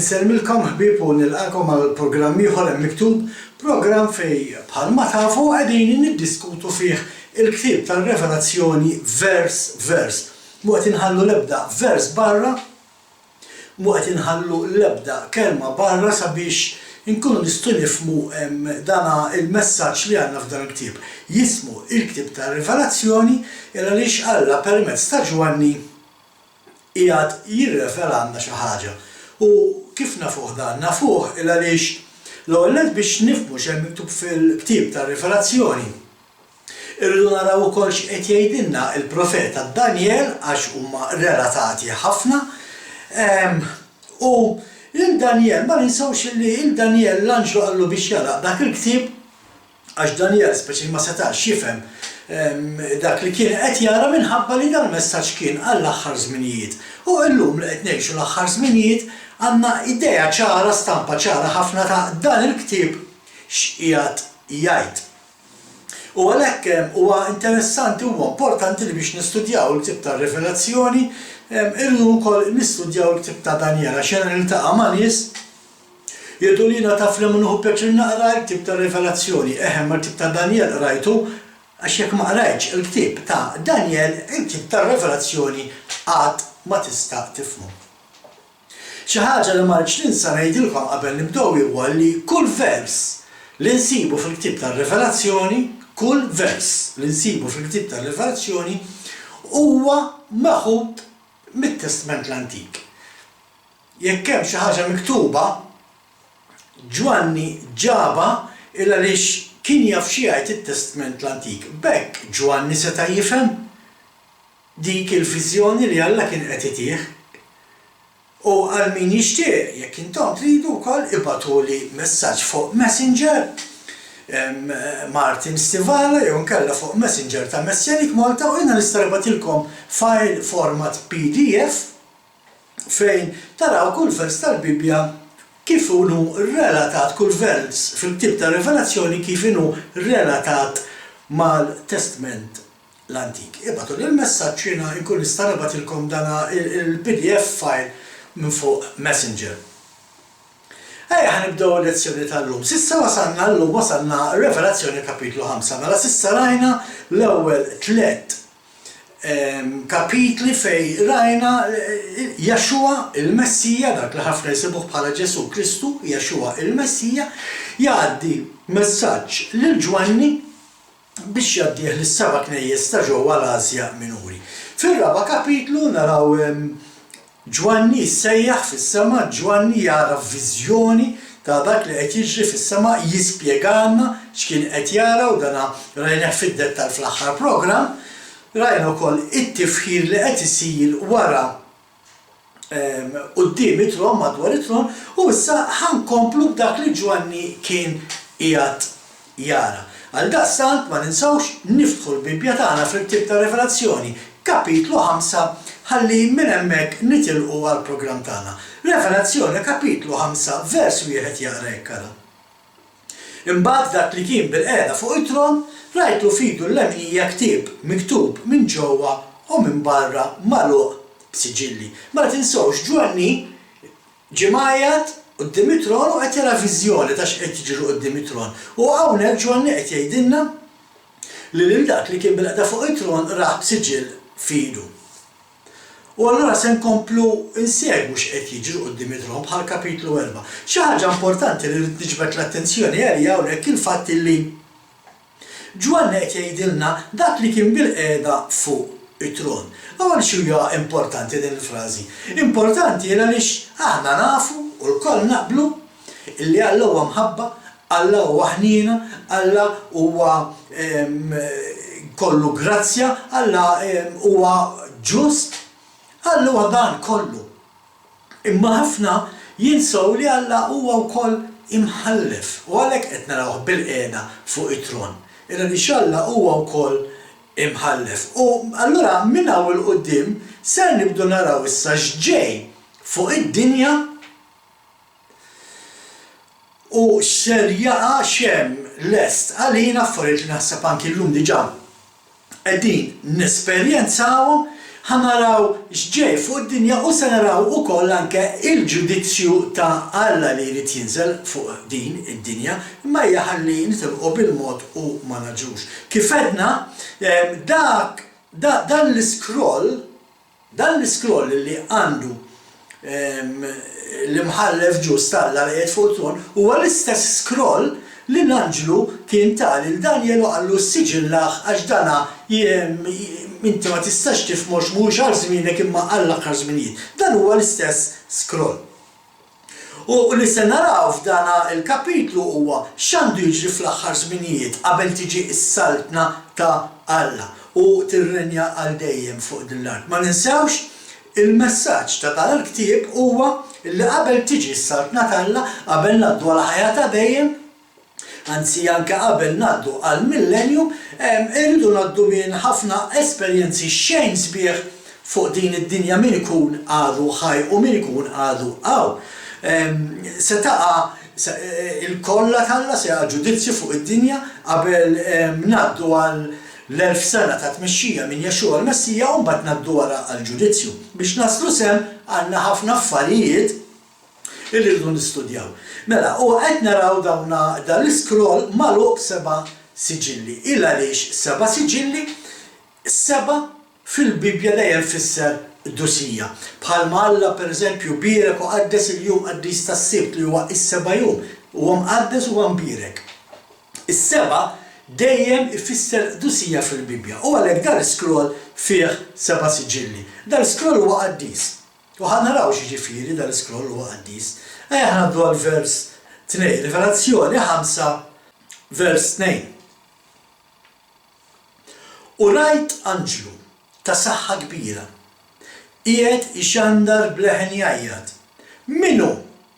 Inselmilkom ħbieb u nilqakom għal programm ieħor hemm miktub, programm fejn bħalma tafu qegħdin niddiskutu fih il-ktieb tar-Revelazzjoni vers. Mu qed inħallu l-ebda vers barra, mu qed inħallu l-ebda kelma barra sabiex inkunu nistgħu nifhmu dana il-messaġġ li għandna f'dan il-ktieb. Jismu il-ktieb tar-Revelazzjoni għaliex Alla permezz ta' Ġwanni qiegħed jirrevelanna xi ħaġa. U kif nafuh dan? Nafuh għaliex l-ewwel biex nifhmu x'hemm miktub fil-ktieb tar-Rivelazzjoni. Irridu naraw ukoll x'qed jgħidilna il-profeta Daniel għax huma relatati ħafna. U il-Daniel ma ninsawx li il-Daniel l-anġlu qallu biex jalaq dak il-ktieb għax Daniel speċi ma setax jifhem dak li kien qed jara minħabba li dan il-messaġġ kien għall-aħħar żminijiet. U llum li qed ngħixu l-aħħar żminijiet għandna idea ċara, stampa ċara ħafna ta' dan il-ktieb x'qiegħed jgħid. U għalhekk huwa interessanti huwa importanti li biex nistudjaw il-ktieb tar-Rivelazzjoni irridu wkoll nistudjaw il-ktieb ta' Daniel għax jiena niltaqa' ma' nies jgħidu lina taf li minnu pjaċir naqra l-ktieb tar-Rivelazzjoni, ma l-ktieb ta' Daniel qrajtu għax jekk ma qrajtx il-ktieb ta' Daniel, il-ktieb tar-Rivelazzjoni għad ma tista' tifhmu. Xi ħaġa li ma rridx ninsa ngħidilkom qabel nibdew huwa li kull vers li nsibu fil-ktieb tar-Rivelazzjoni, kull vers li nsibu fil-ktieb tar-Rivelazzjoni huwa maħud mit-Testament l-Antik. Jekk hemm xi ħaġa miktuba, Ġwanni ġaba il għaliex kien jaf xi jgħid it-Testament l-Antik. B'hekk Ġwanni seta' jifhem dik il-viżjoni li Alla kien qed itih. U għal min jixtieq, jekk intom tridu wkoll ibatuli messaġġ fuq Messenger, Martin Stivala jew nkella fuq Messenger ta' Messianic Malta u jiena nista' nibatilkom file format PDF fejn taraw kull vers tal-Bibja kif hu relatat kull vers fil-ktieb ta' Rivelazzjoni kif inhu relatat mal-Testament l-Antik. Ibatu il-messaġġ jiena nkun nista' nibatilkom dana il-PDF file minn fuq Messenger. Ejja ħanibdew il-lezzjoni tal-lum. Sissa wasalna Revelazzjoni kapitlu 5. Mela sissa rajna l-ewwel 3 kapitli fej rajna Jaxua il-Messija, dak li ħafna jsibuh bħala Ġesu Kristu, Jaxua il-Messija, jgħaddi messaġġ lil Ġwanni biex jgħaddih lis-seba' knejjes ta' ġewwa l-Asja Minuri. Fir-raba' kapitlu naraw Ġwanni sejjaħ fis-sema, Ġwanni jara viżjoni ta' dak li qed jiġri fis-sema jispjegalna x'kien qed jara u dana rajna fid-dettal fl-aħħar programm. Rajna wkoll it-tifħir li qed isir wara quddiem it-tron madwar it-tron u issa ħankomplu b'dak li Ġwanni kien qiegħed jara. Għaldaqstant ma ninsawx niftħu l-Bibja tagħna fil-ktieb ta' Rivelazzjoni kapitlu 5 ħalli minn hemmhekk nitilqu għall-programm tagħna. Revelazzjoni kapitlu 5 vers 1 jaqra hekk ara. Imbagħad dak li kien bil-qiegħda fuq it-tron rajtu fidu l-lemnija ktieb miktub minn ġewwa u minn barra magħluq b'siġilli. Ma tinsewx Ġwanni ġimgħajjed quddiem it-tron u qed jara viżjoni ta' x'qed jiġri quddiem it-tron. U hawnhekk Ġwanni qed jgħidilna li lil dak li kien bil-qiegħda fuq it-tron raħ b'siġil fidu. U allura se nkomplu insegwu x'qed jiġri quddiem it-tron bħal kapitlu 4. Xi ħaġa importanti li rid niġbed l-attenzjoni għalija hawnhekk il-fatt li Ġwanni qed jgħidilna dak li kien bil-qiegħda fuq it-tron. Għal x'huwa importanti din il-frażi. Importanti għaliex aħna nafu u l-koll naqblu illi Alla huwa mħabba, Alla huwa ħniena, Alla huwa kollu grazzja, Alla huwa ġust, Alla huwa dan kollu. Imma ħafna jinsaw li Alla huwa wkoll imħallef u għalhekk qed narawh bil-qiegħda fuq it-tron. Għaliex Alla huwa wkoll imħallef. U allura minn hawn il-qudiem ser nibdu naraw issa x'ġej fuq id-dinja u x'ser jaqa' x'hemm lest għalina affarijiet li naħseb anki llum diġà qegħdin nesperjenzawhom ħanaraw x'ġej fuq id-dinja u se naraw ukoll anke il-ġudizzju ta' Alla li jrid jinżel fuq din id-dinja, imma hija ħalli nitilqu bil-mod u ma naġux. Kif edna, dan l-iskroll li għandu l-imħallef ġus tal-Alla li qiegħed fuq tron huwa l-istess scroll li l-anġlu kien tal il-Danielu għallu s-siġillaħ għax dana inti ma tistax tifmux mhux għal żmienek imma għall aħħar żminijiet. Dan huwa l-istess scroll. U li se naraw f'dana il-kapitlu huwa x'għandu jiġri fl-aħħar żminijiet qabel tiġi s-saltna ta' Alla u tirrenja għal dejjem fuq din l-art. Ma ninsewx il-messaġġ ta' dan il-ktieb huwa li qabel tiġi s-saltna ta' Alla, qabel ngħaddu għal ħajja ta' dejjem, anzi anke qabel ngħaddu għal millennium, irridu ngħaddu minn ħafna esperjenzi xejn sbieħ fuq din id-dinja min ikun għadu ħaj u min ikun għadu għaw. Se taqa' il-kollha tal-Alla se jaqa' ġudizzju fuq id-dinja qabel ngħaddu għal l-1000 sena ta' tmexxija minn Jexua l-Messija u mbagħad ngħaddu wara għall-ġudizzju. Biex naslu sem għandna ħafna affarijiet illi rridu nistudjaw. Mela, u qed naraw dan l-iskroll magħluq 7 siġilli. Il għaliex 7 siġilli? 7 fil-Bibja dejjem fisser dusija. Bħalma Alla pereżempju birek u qaddes il-jum qaddis tas-Sibt li huwa is-seba' jum, huwa mqaddes u huwa mbierek. Is-7 dejjem ifisser dusija fil-Bibja. U għalhekk dan l-iskroll fih 7 siġilli. Dan l-iskroll huwa qaddis. U ħanaraw x'jiġifieri dan l-iskroll huwa qaddis. Ħanaddu għal vers 2, Rivelazzjoni 5, vers 2. U rajt anġlu ta' saħħa kbira, qiegħed ixandar bleħen jgħajjad. Minnu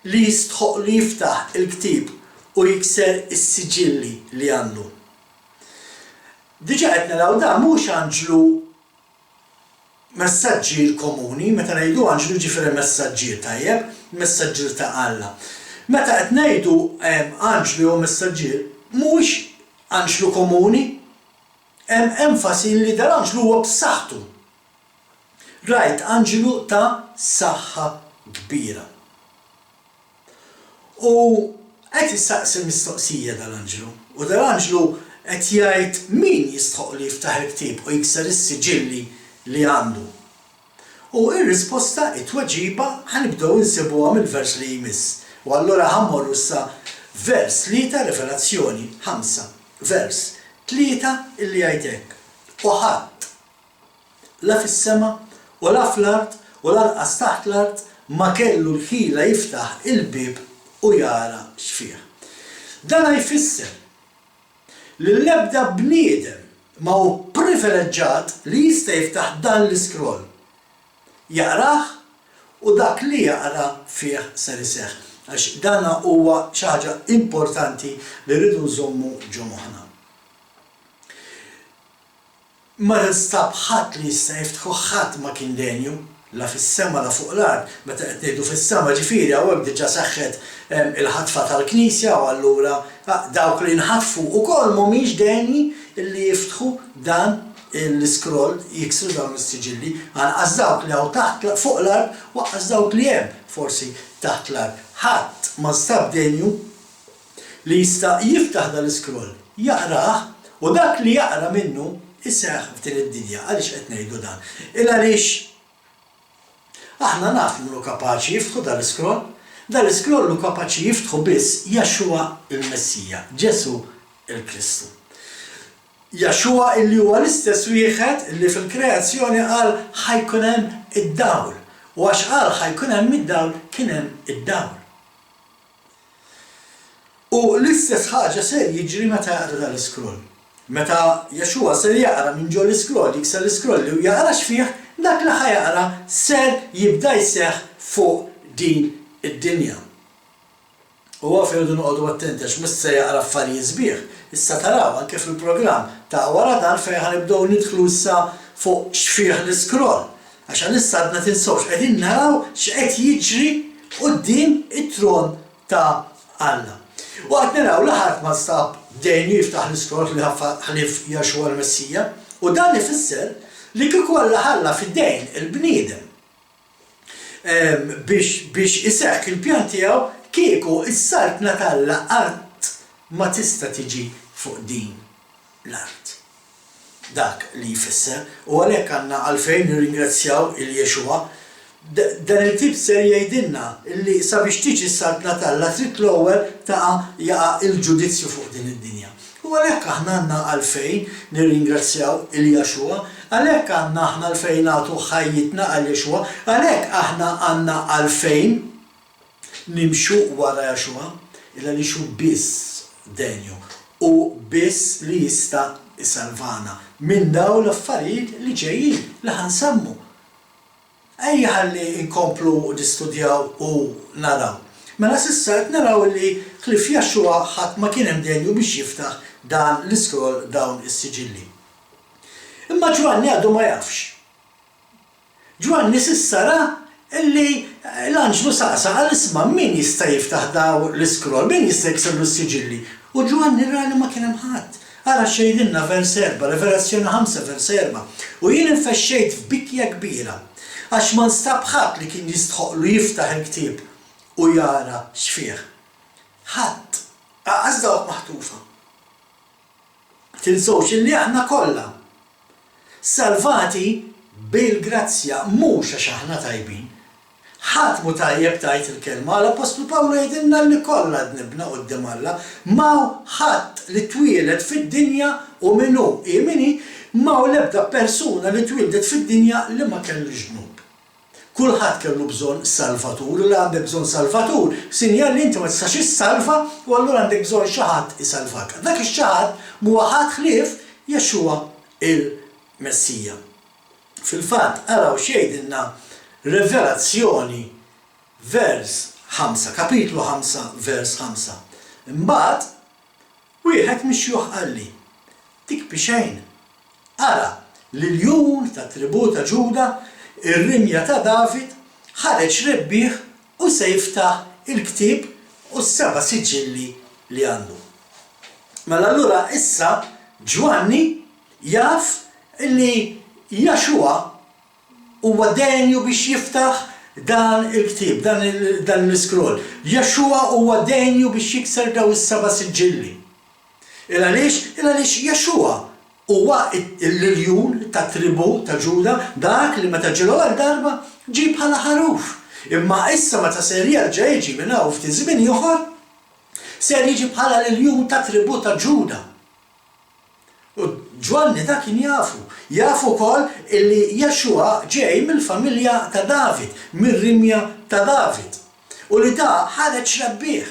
li jistħoq li jiftaħ il-ktieb u jikser is-siġilli li għandu. Diġà qed naraw dan mhux anġlu messaġġier komuni, meta ngħidu anġlu ġifieri messaġġier tajjeb, messaġġier ta' Alla. Meta qed ngħidu anġlu jew messaġġier, mhux anġlu komuni, hemm enfasi li dal-anġlu huwa b'saħħtu. Rajt anġlu ta' saħħa kbira. U qed jistaqsi mistoqsija dal-anġlu. U dal-anġlu qed jgħid min jistħoq li jiftaħ il-ktieb u jikser is-siġilli li għandu. U ir-risposta it-tweġiba ħanibdew insibuha mill-vers li jmiss. U allura ħammorru issa vers 3 Rivelazzjoni 5, vers 3 illi jgħid hekk. U ħadd la fis-sema u la fl-art u lanqas taħt l-art ma kellu l-ħila jiftaħ il-bib u jara x'fih. Dan jfisser li l-ebda bniedem ma hu privileġġjat li jista' jiftaħ dan l-iskroll. Jaqrah u dak li jaqra fih ser iseħħ. Għax dan huwa xi ħaġa importanti li rridu nżommu ġo moħħna. Ma nistab ħadd li jista' jiftħu ħadd ma kien denju, la fis-sema la fuq l-art, meta qed ngħidu fis-sema ġifieri hawnhekk diġà seħħet il-ħatfa tal-Knisja u allura dawk li nħatfu wkoll mhumiex denji illi jiftħu dan l-iskroll jiksru dawn is-siġilli anqas dawk li hawn taħt fuq l-art u anqas dawk li hemm forsi taħt l-art. Ħadd ma stab denju li jista' jiftaħ dan l-iskroll, jaqrah u dak li jaqra minnu iseħħ f'din id-dinja. Għaliex qed ngħidu dan? Għaliex aħna nafu li kapaċi jiftħu dan l-iskroll. Dan l-iskroll hu kapaċi jiftħu biss Jexua il-Messija, Ġesu il-Kristu. Jexua illi huwa l-istess wieħed illi fil-kreazzjoni qal ħajkun hemm id-dawl. U għax qal ħajkun hemm id-dawl kien hemm id-dawl. U l-istess ħaġa ser jiġri meta jaqra dan l-iskroll. Meta Jexua ser jaqra minn ġo l-iskroll, jikser l-iskroll li jaqra x'fih, dak li ħajaqra ser jibda jseħħ fuq din id-dinja. U għaf irridu noqogħdu attenti għax mis se jaqra affarijiet sbieħ. Issa taraw anke fil-programm ta' wara dan fejn ħanibdew nidħlu issa fuq x'fih l-iskroll. Għax issa għadna tinsewx qegħdin naraw x'qed jiġri quddiem it-tron ta' Alla. U qed naraw li ħadd ma stab dejn jiftaħ l-iskroll li ħalif Jexua l-Messija u dan ifisser li kieku Alla ħalla fid-dejn il-bniedem biex iseħħ il-pjan tiegħu kieku s-saltna tal-Alla qatt ma tista' tiġi fuq din l-art. Dak li jfisser u għalhekk għandna għalfejn nirringrazzjaw il-Jexua. Dan il-tip ser jgħidilna li sabiex tiġi s-saltna tal-Alla trid l-ewwel jaqa' il-ġudizzju fuq din id-dinja. U għalhekk aħna għandna għalfejn nirringrazzjaw il-Jexua, għalhekk għandna aħna għalfejn nagħtu ħajjitna għal-Jexua, għalhekk aħna għandna għalfejn nimxu wara Jexua, illa li xu biss denju u biss li jista' isalvana minn daw l-affarijiet li ġejjin li ħansemmu. Ejja ħalli nkomplu nistudjaw u naraw. Mela s'issa qed naraw li ħlief Jexua ħadd ma kien hemm denju biex jiftaħ dan l-iskroll dawn is-siġilli. Imma Ġwanni għadu ma jafx. Ġwanni s'issa ra illi l-anġlu saqsa għal isma' min jista' jiftaħ daw l-iskroll, min jista' jkser l-siġilli. U Ġwanni ra li ma kien hemm ħadd. Ara xejdilna vers 4, Revelazzjoni 5 vers 4. U jien infexxejt f'bikja kbira għax ma nstab ħadd li kien jistħoqlu jiftaħ il-ktieb u jara x'fih. Ħadd għaż dawk maħtufa. Tinsewx illi aħna kollha salvati bil-grazzja mhux għax aħna tajbin. Ħadd mu tajjeb tajt il-kelma, l-Apostlu Pawlu jgħidilna li kollha dnibna quddiem Alla, ma ħadd li twieled fid-dinja u minnu jemini ma l-ebda persuna li twildet fid-dinja li ma kellux ġnub. Kulħadd kellu bżonn salvatur, li għandek bżonn salvatur, sinjal li inti ma tistax issalva u allura għandek bżonn xi ħadd isalvak. Dak ix-xi ħadd huwa ħadd ħlief Jexua il-Messija. Fil-fatt araw xejdilna Revelazzjoni vers 5, kapitlu 5, vers 5. Imbagħad wieħed mixjuħ qalli, dik bixejn. Ara li l-jun ta' tribu ta' Ġuda, ir-rimja ta' David, ħareġ rebbieħ u se jiftaħ il-ktieb u s-seba' siġilli li għandu. Mela allura issa Ġwanni jaf li Jexua huwa denju biex jiftaħ dan il-ktieb, dan l-iskroll. Jexua huwa denju biex jikser daw is-seba' siġilli. Il għaliex Jexua huwa l-iljun ta' tribu ta' Ġuda dak li meta ġielu għal darba ġie bħala ħaruf. Imma issa meta ser jerġa' jiġi minn hawn ftit żmien ieħor ser jiġi bħala l-iljun ta' tribu ta' Ġuda. U Ġwanni da kien jafu wkoll illi Jexua ġej mill-familja ta' David, mir-rimja ta' David. U li da ħareġ rebbieħ.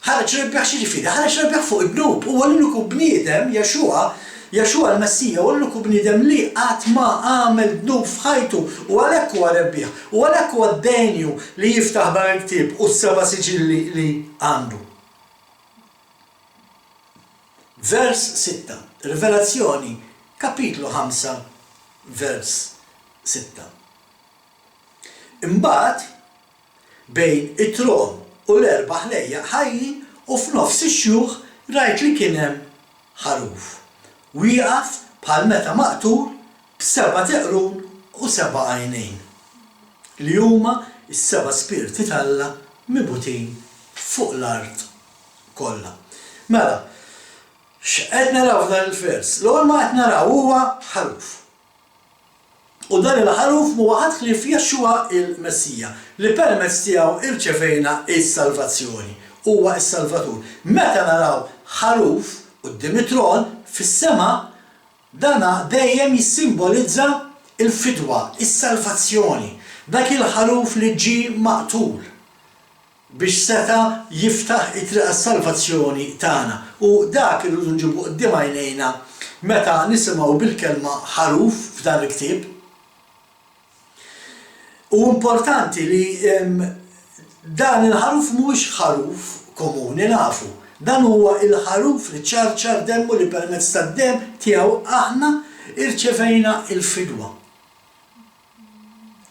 Ħareġ rebbieħ x'jiġifieri? Ħareġ rebbieħ fuq id-dnub. Huwa l-uniku bniedem Jexua l-Messija u l-uniku bniedem li qatt ma għamel dnub f'ħajtu u għalhekk huwa rebbieħ. U għalhekk huwa d-denju li jiftaħ dan il-ktieb u s-seba' siġilli li għandu. Vers 6, Rivelazzjoni, kapitlu 5, vers 6. Imbagħad bejn it-tron u l-erba' ħlejja ħajji u f'nofs ix-xjuħ rajt li kien hemm ħaruf. Wieqaf bħal meta maqtul b'7 teqrun u 7 għajnejn li huma s-7 spirti tal-Alla mibutin fuq l-art kollha. Mela, x'qed naraw f'dan il-vers? L-ewwel ma qed naraw huwa ħaruf. U dan il-ħaruf huwa ħadd ħlief Jexua il-Messija li permezz tiegħu irċevejna s-salvazzjoni. Huwa s-Salvatur. Meta naraw ħaruf quddiem it-tron fis-sema dana dejjem jissimbolizza il-fidwa, is-salvazzjoni. Dak il-ħaruf li ġie maqtul biex seta jiftaħ it-triq għas-salvazzjoni tagħna. U dak irridu nġibu quddiem għajnejna meta nisimgħu bil-kelma ħaruf f'dan il-ktieb. U importanti li dan il-ħaruf mhuwiex ħaruf komuni nafu. Dan huwa il-ħaruf li ċarċar demmu li permezz tad-demm tiegħu aħna irċevejna il-fidwa.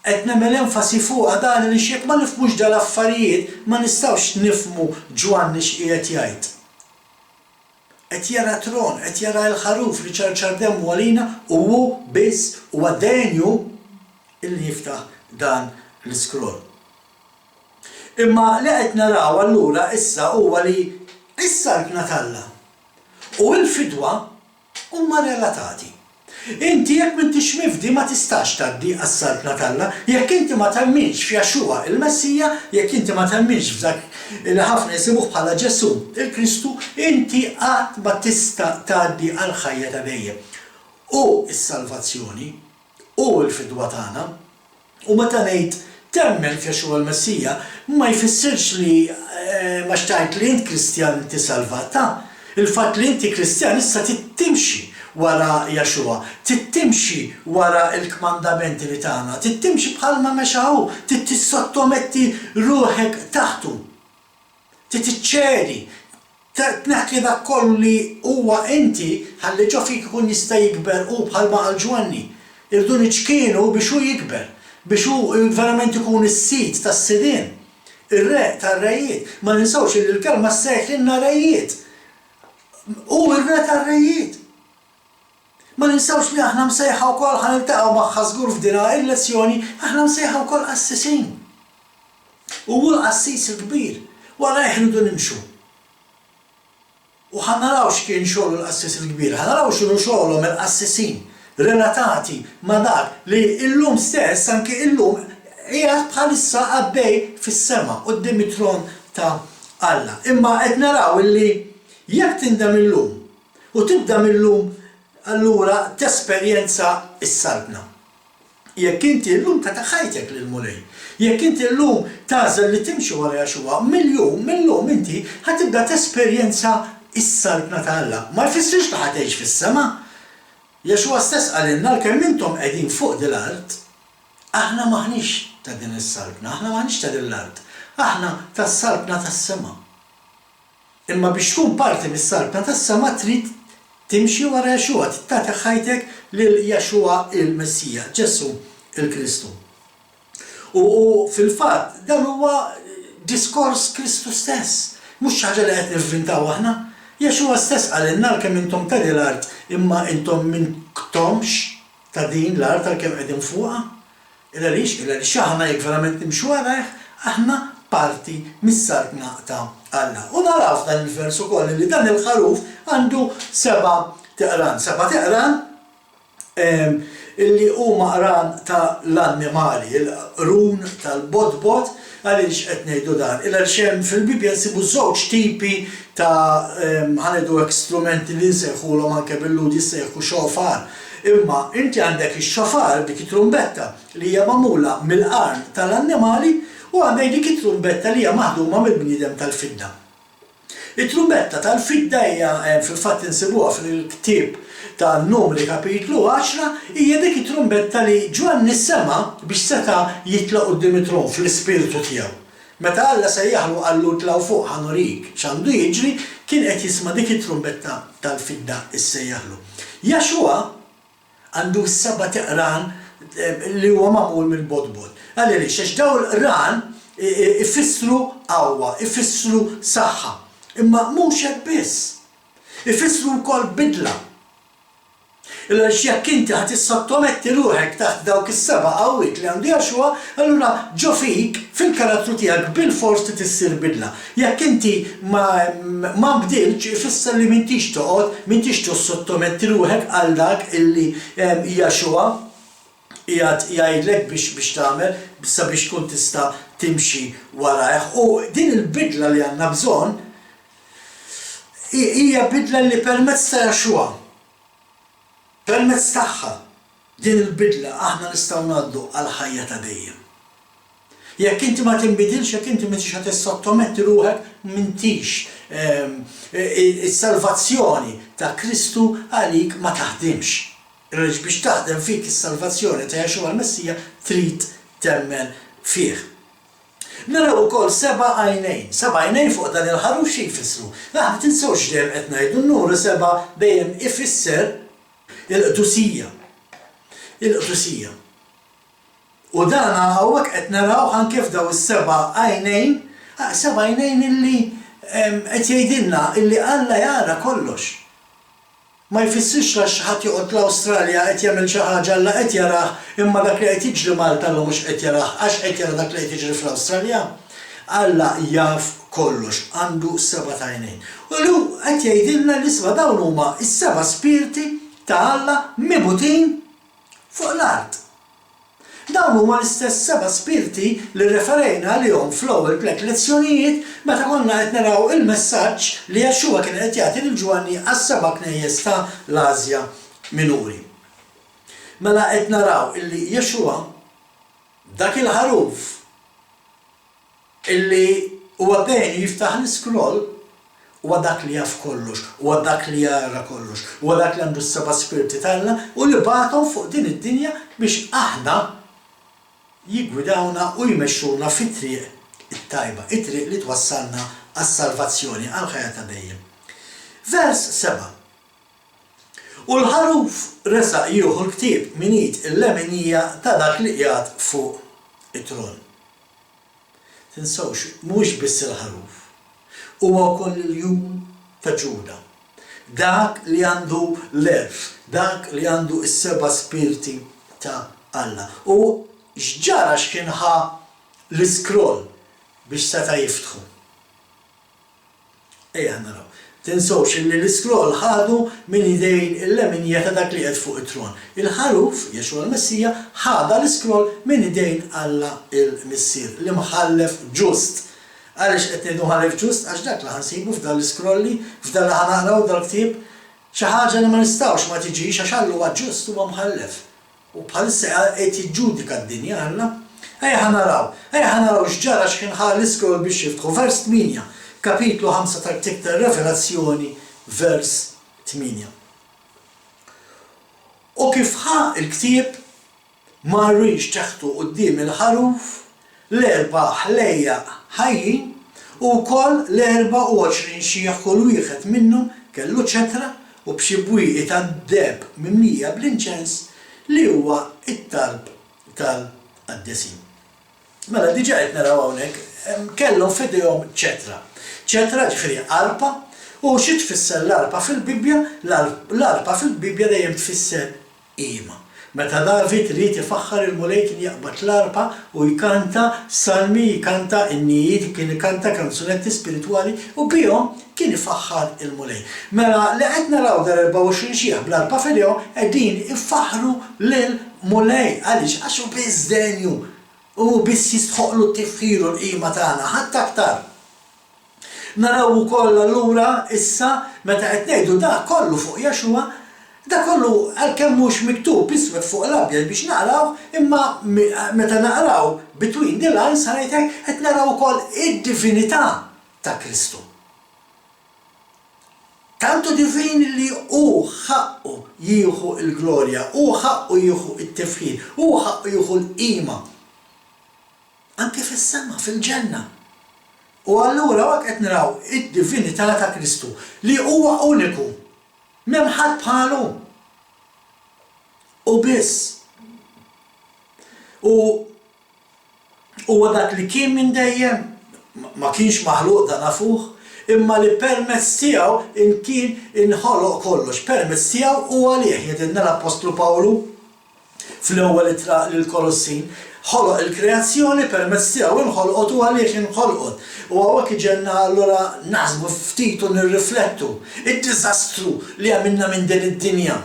Qed nagħmel enfasi fuqha dan li x'jekk ma nifhmux dal-affarijiet ma nistgħux nifhmu Ġwanni x'qiegħed jgħid. qed jara tron, qed jara l-ħaruf li ċarċar demmu għalina u hu biss huwa denju illi jiftaħ dan l-iskroll. Imma li qed naraw allura issa huwa li is-salbna tal-Alla u l-fidwa huma relatati. Inti jekk m'intix mifdi ma tistax tgħaddi għas-salbna tal-Alla, jekk inti ma temminx f'Jaxua il-Messija, jekk inti ma temminx f'dak li ħafna jisibuh bħala Ġesu il-Kristu, inti qatt ma tista' tgħaddi għal ħajja ta' dejjem. U s-salvazzjoni u l-fidwa tagħna u meta ngħid temmen f'Jaxua l-Messija ma jfissirx li ma xtajt li int Kristjan inti salvata. Il-fatt li inti Kristjan issa tittimxi wara Jaxua, tittimxi wara il-kmandamenti li tagħna, tittimxi bħalma mexaw, tissottometti ruħek taħtu, titċedi, tneħħi dak kollu li huwa inti ħalli ġo fik ikun jista' jikber u bħalma għal Ġwanni. Irdu niċkienu biex hu jikber, biex hu verament ikun is-sit tas-sidien, ir-re tar-rejiet. Ma ninsawx li l-kelma ssejħilna rejiet. U r-re tar-rejiet. Ma ninsawx li aħna msejħa wkoll ħaniltaqgħu magħha żgur f'dina il-lezzjoni, aħna msejħa wkoll qassisin. U hu l-qassis il-kbir, wara jħnidu nimxu. U ħanaraw x'kien xogħol l-qassis il-kbir, ħanaraw x'inhu xogħolhom il-qassisin relatati ma' dak li illum stess anke illum qiegħed bħalissa għaddej fis-sema quddiem it-tron ta' Alla. Imma qed naraw illi jekk tindem illum u tibda millum allura tesperjenza s-salbna. Jekk inti llum ta' ħajtek lil mulej, jekk inti llum tażel li timxi wara Jaxua, mill-lum inti ħatibda tesperjenza s-salbna ta' Alla. Ma jfissirx li ħatgħix fis-sema. Jaxua stess għalinna l-kemm intom qegħdin fuq dil-art, aħna maħniex ta' din is-salbna, aħna maħniex ta' din l-art, aħna tas-salbna tas-sema. Imma biex tkun parti mis-salbna tas-sema trid timxi wara Jaxua, tagħti ħajtek lil Jaxua il-Messija, Ġesu il-Kristu. U fil-fatt dan huwa diskors Kristu stess, mhux xi ħaġa li qed nivvintaw aħna. Jaxua stess għalinna l-kemm intom ta' din l-art, imma intom minnkomx ta' din l-art għal-kemm qegħdin fuqha. Illa-lix aħna jekk verament nimxu warajh, aħna parti mis-salbna ta' Alla. U naraw f'dan il-vers ukoll li dan il-ħaruf għandu 7 teqran. 7 teqran illi huma qran ta' l-annimali, il-qrun tal-bodbod, għaliex qed ngħidu dan. Illa xem fil-Bibja nsibu żewġ tipi ta' ħanedu strumenti li nsejħulhom anke bil-ludi jsejħu xofar. Imma inti għandek ix-xofar dik it-trumbetta li hija magħmula mill-qarn tal-annimali u għandek dik it-trumbetta li hija maħduma mill-bniedem tal-fidda. It-trumbetta tal-fidda hija fil-fatt insibuha fil-ktieb tan-Numri kapitlu 10 hija dik it-trumbetta li Ġwanni sema biex seta' jitlaq quddiem it-tron fl-ispiritu tiegħu. Meta Alla sejjaħlu qallu tlaw fuq ħanurik x'għandu jiġri, kien qed jisma' dik it-trumbetta tal-fidda issejjaħlu. Jaxua għandu 7 teqran li huwa magħmul mill-bodbod. Għaliex għax dawn l-qran ifissru qawwa, ifissru saħħa. Imma mhux hekk biss. Ifissru wkoll bidla. Illa jekk inti ħadd issottometti ruħek taħt dawk is-7 qawwiet li għandu Jaxua, allura ġo fik fil-karattru tiegħek bil-fors tissir bidla. Jekk inti ma bdilx ifisser li m'intix toqgħod, m'intix tissottometti ruħek għal dak illi Jaxua qiegħed jgħidlek biex tagħmel sabiex tkun tista' timxi warajh. U din il-bidla li għandna bżonn hija bidla li permezz ta' Jaxua. Permezz tagħha din il-bidla aħna nistgħu ngħaddu għal ħajja ta' dejjem. Jekk inti ma tinbidilx, jekk inti m'intix qed tissottometti ruħek m'intix is-salvazzjoni ta' Kristu għalik ma taħdimx. Biex taħdem fik is-salvazzjoni ta' Jaxua l-Messija trid temmen fih. Naraw ukoll 7 għajnejn. 7 għajnejn fuq dan il-ħaruf xi jfissru. Aħna tinsewx dejjem qed ngħidu n-numru 7 dejjem ifisser il-qdusija. Il-qdusija. U dan hawnhekk qed naraw anke f'daw is-7 għajnejn, 7 għajnejn illi qed jgħidilna illi Alla jara kollox. ma jfissirx għax ħadd joqgħod l-Awstralja qed jagħmel xi ħaġa alla qed jarah imma dak li qed jiġri Malta l mhux qed jarah għax qed jara dak li qed jiġri fl-Awstralja. Alla jaf kollox, għandu seba' għajnejn. U lu qed jgħidilna l-isma' dawn huma s-seba' spiriti ta' Alla mibutin fuq l-art. Dawn huma l-istess seba' spiriti li referejna għalihom fl-ewwel tliet lezzjonijiet meta konna qed naraw il-messaġġ li Jaxxua kien qed jagħti lil Ġwanni għas-seba' knejjes ta' l-Asja Minuri. Mela qed naraw illi Jaxxua dak il-ħaruf illi huwa bejn jiftaħ l-iskroll huwa dak li jaf kollox, huwa dak li jara kollox, huwa dak li għandu s-seba' spiriti tagħna u li bagħthom fuq din id-dinja biex aħna jiggwidawna u jmexxuna fit-triq it-tajba, it-triq li twassalna għas-salvazzjoni għal ħajja ta' dejjem. Vers 7. U l-ħaruf resaq jieħu l-ktieb min id il-leminija ta' dak li qiegħed fuq it-tron. Tinsawx, mhux biss il-ħaruf. Huwa wkoll il-jum ta' Ġuda. Dak li għandu l-erf, dak li għandu s-seba' spiriti ta' Alla. U x'ġara x'kien ħa l-iskroll biex seta' jiftħu. Ejja naraw. Tinsawx li l-iskroll ħadu minn idejn il-leminija ta' dak li qed fuq it-tron. Il-ħaruf, Jaxxua l-Messija, ħada l-iskroll minn idejn Alla il-Missier li mħallef ġust. Għaliex qed ngħidu mħallef ġust għax dak li ħansibu f'dan l-iskrolli, f'dan li ħanaqraw dal-ktieb, xi ħaġa li ma nistgħux ma tiġix għax Alla huwa ġust huwa mħallef. U bħalissa qed jiġġudika d-dinja Alla. Ejja ħanaraw x'ġara x'kien ħa l-iskroll biex jiftħu. Vers 8, kapitlu 5 tal-ktieb tar-Revelazzjoni, vers 8. U kif ħa l-ktieb ma rridx teħtu quddiem il-ħaruf l-erba' ħlejja ħajjin u wkoll l-24 xieħ kull wieħed minnhom kellu ċetra u b'xi bwieqi tad-deb mimlija bl-inċens li huwa it-talb tal-qaddesin. Mela diġà qed naraw hawnhekk kellhom f'idejhom ċetra. ċetra ġifieri arpa u xi tfisser l-arpa fil-Bibja? L-arpa fil-Bibja dejjem tfisser qiema. Meta David irid ifaħħar il-mulej kien jaqbad l-arpa u jkanta salmi, jkanta n-nijiet, kien ikanta kanzunetti spiritwali u bihom kien ifaħħar il-mulej. Mela li qed naraw dar 24 xieħ bl-arpa fidejhom qegħdin ifaħħru lill-mulej għaliex għax hu biss denju u biss jistħoqlu t-tifħir u l-qiema tagħna ħadd aktar. Naraw ukoll allura issa meta qed ngħidu dak kollu fuq Jaxxua, da kollu għalkemm mhux miktub iswed fuq l-abjad biex naqraw, imma meta naqraw between the lines ħarajtek qed naraw ukoll id-divinità ta' Kristu. Tantu divin li hu ħaqqu jieħu l-glorja, hu ħaqqu jieħu t-tifħir, hu ħaqqu jieħu l-qiema. Anke fis-sema, fil-ġenna. U allura waqt qed naraw id-divinità ta' Kristu li huwa uniku. M'hemm ħadd bħalu. U biss. U dak li kien minn dejjem ma kienx maħluq da nafuh, imma li permezz tiegħu kien inħoloq kollox, permezz tiegħu u għalih jgħidilna l-Apostlu Pawlu fl-ewwel ittra lill-Kolossin, ħoloq il-kreazzjoni permezz tiegħu inħolqot u għalih inħolqot. U hawnhekk iġenna allura naħsbu ftit u nirriflettu id-diżastru li għamilna minn din id-dinja.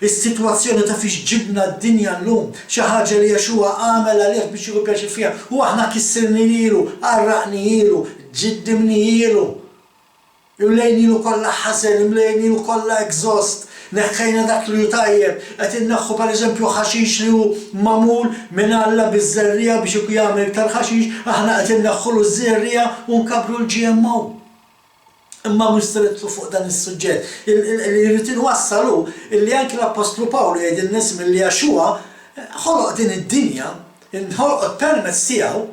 Is-sitwazzjoni ta' fiex ġibna d-dinja llum, xi ħaġa li Jaxxua għamel għalih biex jieħu pjaċir fiha u aħna kissirni lilu, għarraqni ilu, ġiddimni ilu. Imlejn ilu kollha ħażen, imlejn ilu kollha exhaust. Neħħejna dak li hu tajjeb, qed inneħħu pereżempju ħaxix li hu magħmul minn Alla biż-żerrija biex ikun jagħmel iktar ħaxix, aħna qed inneħħulu ż-żerrija u nkabru l-GMO. Imma mhux strettu fuq dan is-suġġett. Li jrid inwassalu illi anke l-Apostlu Pawlu jgħid in-nies milli Jaxxua ħoloq din id-dinja, inħolqot permezz tiegħu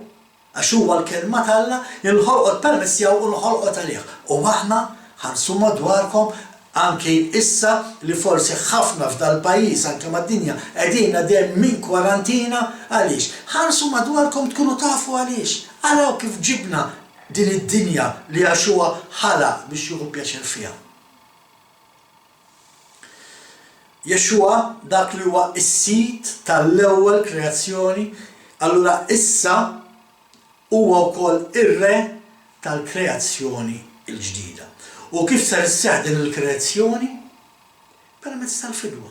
għax huwa l-kelma tal-Alla, inħolqot permezz tiegħu u nħolqot għalih. U aħna ħarsu madwarkom anke issa li forsi ħafna f'dal pajjiż anke mad-dinja qegħdin dejjem minn kwarantina għaliex. Ħarsu madwarkom tkunu tafu għaliex. Araw kif ġibna din id-dinja li Jaxxua ħalaq biex jieħu pjaċir fiha. Jexua dak li huwa s-sit tal-ewwel kreazzjoni, allura issa huwa wkoll ir-re tal-kreazzjoni l-ġdida. U kif sar isseħħ din il-kreazzjoni? Permezz tal-fidwa.